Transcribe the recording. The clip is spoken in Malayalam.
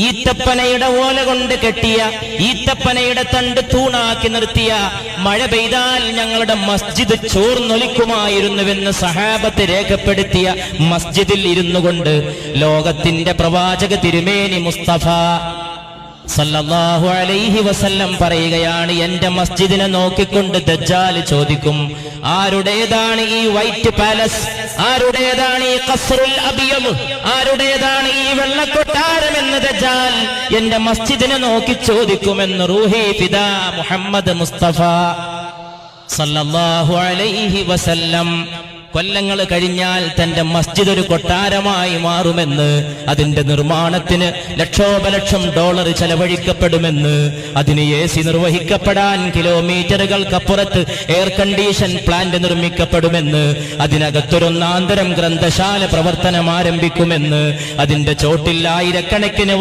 ഈത്തപ്പനയുടെ ഓല കൊണ്ട് കെട്ടിയ, ഈത്തപ്പനയുടെ തണ്ട് തൂണാക്കി നിർത്തിയ, മഴ പെയ്താൽ ഞങ്ങളുടെ മസ്ജിദ് ചോർന്നൊലിക്കുമായിരുന്നുവെന്ന് സഹാബത്ത് രേഖപ്പെടുത്തിയ മസ്ജിദിൽ ഇരുന്നു കൊണ്ട് ലോകത്തിന്റെ പ്രവാചക തിരുമേനി മുസ്തഫ സല്ലല്ലാഹു അലൈഹി വസല്ലം പറയുകയാണ്, എന്റെ മസ്ജിദിനെ നോക്കിക്കൊണ്ട് ദജ്ജാൽ ചോദിക്കും, ആരുടേതാണ് ഈ വൈറ്റ് പാലസ്, ആരുടേതാണ് ഈ ഖസ്റുൽ അബിയദ്, ആരുടേതാണ് ഈ വെള്ളക്കൊട്ടാരമെന്ന് ദജ്ജാൽ എന്റെ മസ്ജിദിനെ നോക്കി ചോദിക്കുമെന്ന് റൂഹി ഫിദാ മുഹമ്മദ് മുസ്തഫ സല്ലല്ലാഹു അലൈഹി വസല്ലം. കൊല്ലങ്ങൾ കഴിഞ്ഞാൽ തന്റെ മസ്ജിദ് ഒരു കൊട്ടാരമായി മാറുമെന്ന്, അതിന്റെ നിർമ്മാണത്തിന് ലക്ഷോപലക്ഷം ഡോളർ ചെലവഴിക്കപ്പെടുമെന്ന്, അതിന് AC നിർവഹിക്കപ്പെടാൻ കിലോമീറ്ററുകൾക്കപ്പുറത്ത് എയർ കണ്ടീഷൻ പ്ലാന്റ് നിർമ്മിക്കപ്പെടുമെന്ന്, അതിനകത്തൊരൊന്നാന്തരം ഗ്രന്ഥശാല പ്രവർത്തനം ആരംഭിക്കുമെന്ന്, അതിന്റെ ചോട്ടിൽ ആയിരക്കണക്കിന്